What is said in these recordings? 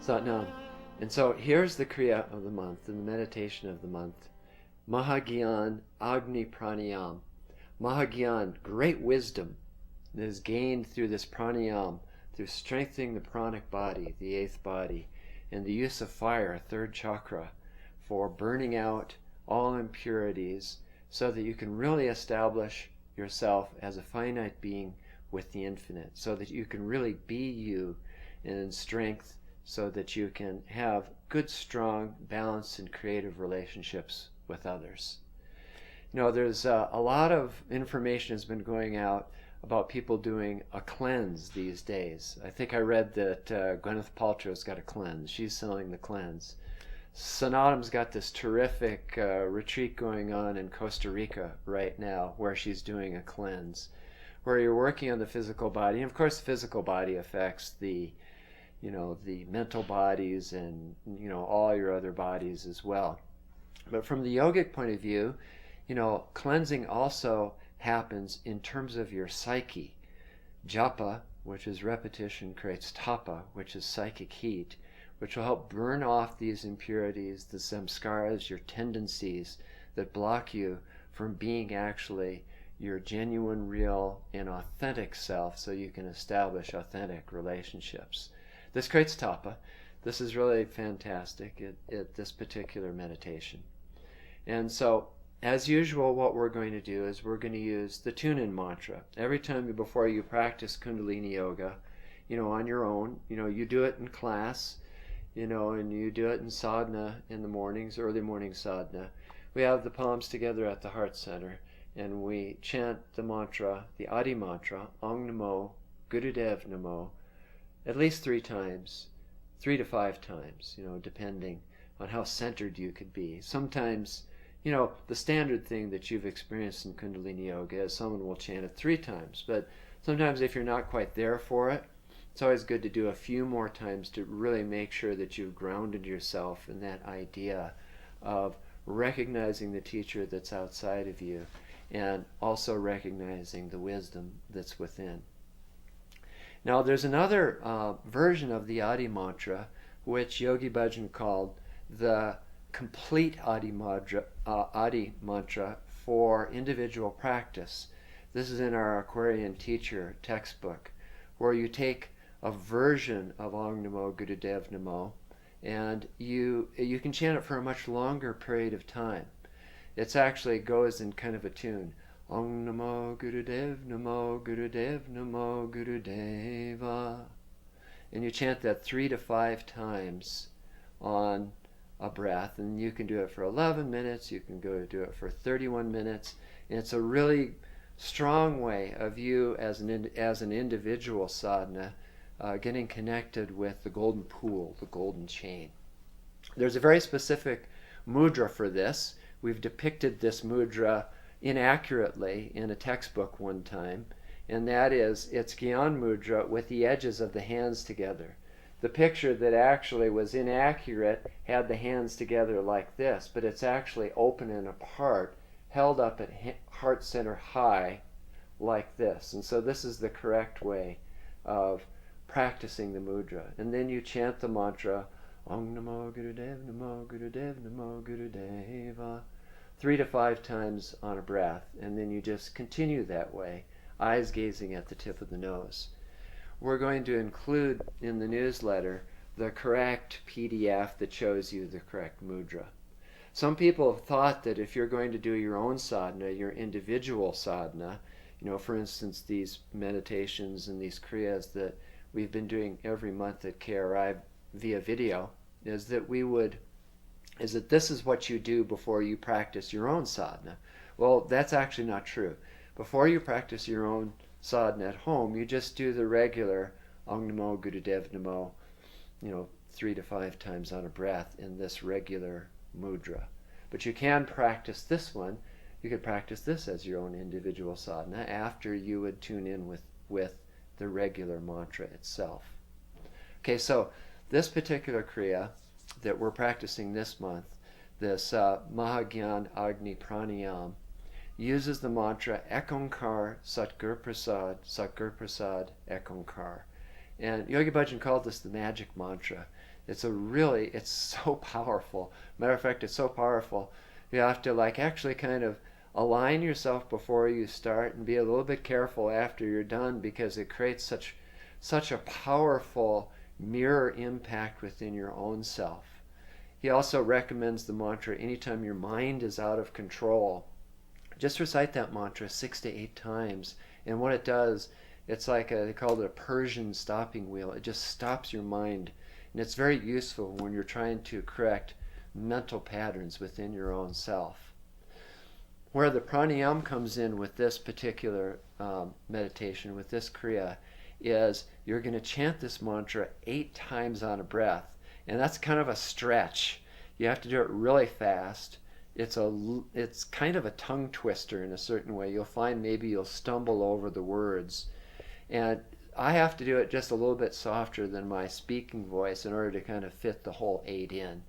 Satnam. And so here's the Kriya of the month and the meditation of the month. Mahagyan Agni Pranayam. Mahagyan, great wisdom, that is gained through this pranayam, through strengthening the pranic body, the eighth body, and the use of fire, third chakra, for burning out all impurities so that you can really establish yourself as a finite being with the infinite, so that you can really be you in strength, so that you can have good, strong, balanced, and creative relationships with others. You know, there's a lot of information has been going out about people doing a cleanse these days. I think I read that Gwyneth Paltrow's got a cleanse. She's selling the cleanse. Sanatam's got this terrific retreat going on in Costa Rica right now where she's doing a cleanse, where you're working on the physical body. And of course, the physical body affects the mental bodies and, all your other bodies as well. But from the yogic point of view, cleansing also happens in terms of your psyche. Japa, which is repetition, creates tapa, which is psychic heat, which will help burn off these impurities, the samskaras, your tendencies that block you from being actually your genuine, real, and authentic self, so you can establish authentic relationships. This creates tapa. This is really fantastic at this particular meditation. And so, as usual, what we're going to do is we're going to use the tune-in mantra. Every time before you practice Kundalini Yoga, on your own, you do it in class, and you do it in sadhana in the mornings, early morning sadhana. We have the palms together at the heart center, and we chant the mantra, the Adi mantra, Om Namo, Gurudev Namo, at least 3 times, 3 to 5 times, depending on how centered you could be. Sometimes, the standard thing that you've experienced in Kundalini Yoga is someone will chant it 3 times, but sometimes if you're not quite there for it, it's always good to do a few more times to really make sure that you've grounded yourself in that idea of recognizing the teacher that's outside of you and also recognizing the wisdom that's within. Now there's another version of the Adi mantra which Yogi Bhajan called the complete Adi mantra for individual practice. This is in our Aquarian teacher textbook, where you take a version of Om Namo Gurudev Namo and you can chant it for a much longer period of time. It actually goes in kind of a tune. Om Namo Gurudev Namo Gurudev Namo Gurudeva. And you chant that 3 to 5 times on a breath, and you can do it for 11 minutes, you can go do it for 31 minutes, and it's a really strong way of you as an individual sadhana getting connected with the golden pool, the golden chain. There's a very specific mudra for this. We've depicted this mudra inaccurately in a textbook one time, and that is, it's Gyan Mudra with the edges of the hands together. The picture that actually was inaccurate had the hands together like this, but it's actually open and apart, held up at heart center high like this. And so this is the correct way of practicing the mudra. And then you chant the mantra, Om Namo Gurudev Namo Gurudev Namo Gurudeva, 3 to 5 times on a breath, and then you just continue that way, eyes gazing at the tip of the nose. We're going to include in the newsletter the correct PDF that shows you the correct mudra. Some people have thought that if you're going to do your own sadhana, your individual sadhana, for instance, these meditations and these kriyas that we've been doing every month at KRI via video, is that this is what you do before you practice your own sadhana. Well, that's actually not true. Before you practice your own sadhana at home, you just do the regular Om Namo Gurudev Namo, 3 to 5 times on a breath in this regular mudra. But you can practice this one. You could practice this as your own individual sadhana after you would tune in with the regular mantra itself. Okay, so this particular kriya that we're practicing this month, this Mahagyan Agni Pranayam, uses the mantra Ek Onkar Satgur Prasad Ek Onkar. And Yogi Bhajan called this the magic mantra. It's so powerful. Matter of fact, it's so powerful. You have to like actually kind of align yourself before you start and be a little bit careful after you're done, because it creates such a powerful mirror impact within your own self. He also recommends the mantra anytime your mind is out of control. Just recite that mantra 6 to 8 times. And what it does, it's like they call it a Persian stopping wheel. It just stops your mind. And it's very useful when you're trying to correct mental patterns within your own self. Where the pranayama comes in with this particular meditation, with this kriya, is you're going to chant this mantra 8 times on a breath. And that's kind of a stretch. You have to do it really fast. It's kind of a tongue twister in a certain way. You'll find maybe you'll stumble over the words. And I have to do it just a little bit softer than my speaking voice in order to kind of fit the whole 8 in.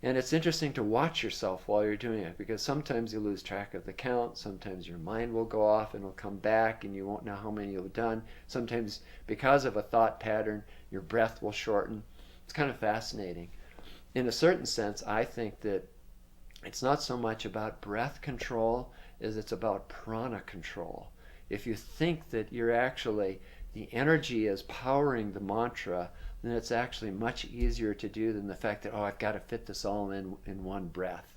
And it's interesting to watch yourself while you're doing it, because sometimes you lose track of the count. Sometimes your mind will go off and it'll come back and you won't know how many you've done. Sometimes because of a thought pattern, your breath will shorten. It's kind of fascinating. In a certain sense, I think that it's not so much about breath control as it's about prana control. If you think that you're actually, the energy is powering the mantra, then it's actually much easier to do than the fact that, oh, I've got to fit this all in one breath.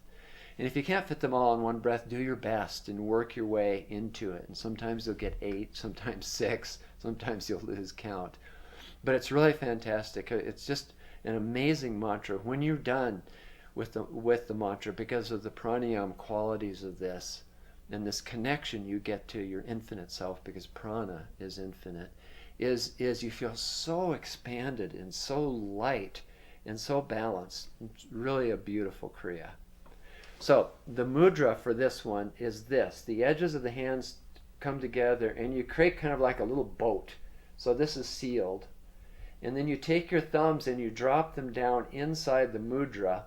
And if you can't fit them all in one breath, do your best and work your way into it. And sometimes you'll get 8, sometimes 6, sometimes you'll lose count. But it's really fantastic. It's just an amazing mantra. When you're done with the mantra, because of the pranayama qualities of this and this connection you get to your infinite self, because prana is infinite, is you feel so expanded and so light and so balanced. It's really a beautiful kriya. So the mudra for this one is this. The edges of the hands come together and you create kind of like a little boat. So this is sealed. And then you take your thumbs and you drop them down inside the mudra,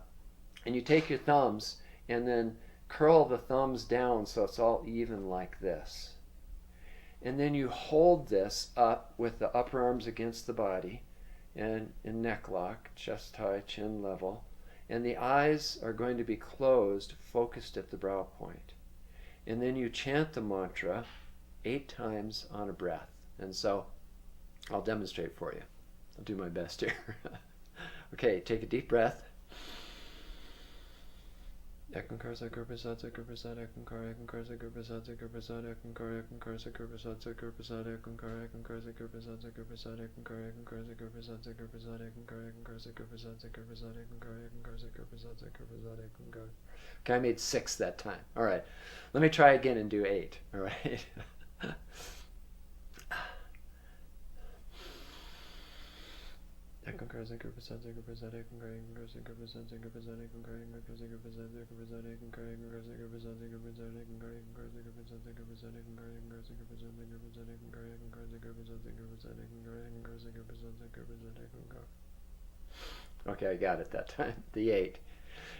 and you take your thumbs and then curl the thumbs down so it's all even like this. And then you hold this up with the upper arms against the body and in neck lock, chest high, chin level. And the eyes are going to be closed, focused at the brow point. And then you chant the mantra 8 times on a breath. And so I'll demonstrate for you. I'll do my best here. Okay, take a deep breath. Ekankar Sakur Prasad Sakur Prasad Ekankar Ekankar Sakur Prasad Sakur Prasad Ekankar Ekankar Sakur Prasad Sakur Prasad Ekankar Ekankar Sakur Prasad Sakur Prasad Ekankar Ekankar Sakur Prasad Sakur Prasad Ekankar Ekankar Sakur Prasad Sakur Prasad Ekankar Ekankar Sakur Prasad Sakur Prasad Ekankar. Okay, I made 6 that time. All right, let me try again and do 8. All right. Ekankar Sakur Prasad Sakur Prasad Ekankar Ekankar Sakur Prasad Sakur Prasad Ekankar Ekankar Sakur Prasad Sakur Prasad Ekankar Ekankar Sakur Prasad Sakur Prasad Ekankar Ekankar Sakur Prasad Sakur Prasad Ekankar Ekankar Sakur Prasad Sakur Prasad Ekankar Ekankar Sakur Prasad Sakur Prasad Ekankar Ekankar Sakur Prasad Sakur Prasad Ekankar. Okay, I got it that time. The 8.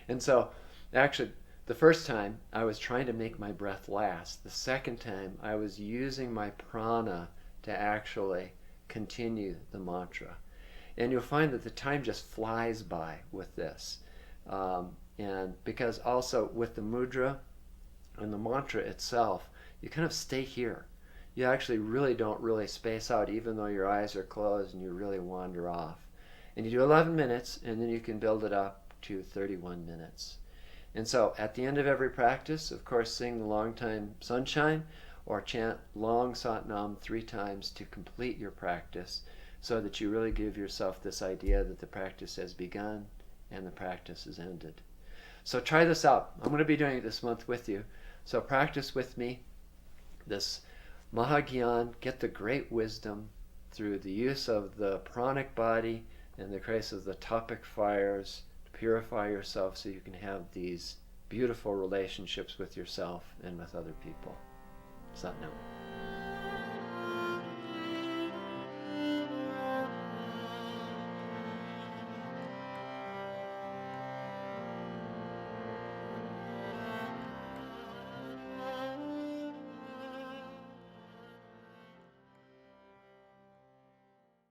And so, actually, the first time I was trying to make my breath last. The second time I was using my prana to actually continue the mantra. And you'll find that the time just flies by with this. And because also with the mudra and the mantra itself, you kind of stay here. You actually really don't really space out, even though your eyes are closed and you really wander off. And you do 11 minutes, and then you can build it up to 31 minutes. And so at the end of every practice, of course, sing the Long Time Sunshine or chant Long Satnam 3 times to complete your practice, so that you really give yourself this idea that the practice has begun and the practice is ended. So try this out. I'm going to be doing it this month with you. So practice with me this Mahagyan, get the great wisdom through the use of the pranic body and the grace of the topic fires to purify yourself so you can have these beautiful relationships with yourself and with other people. Satnam.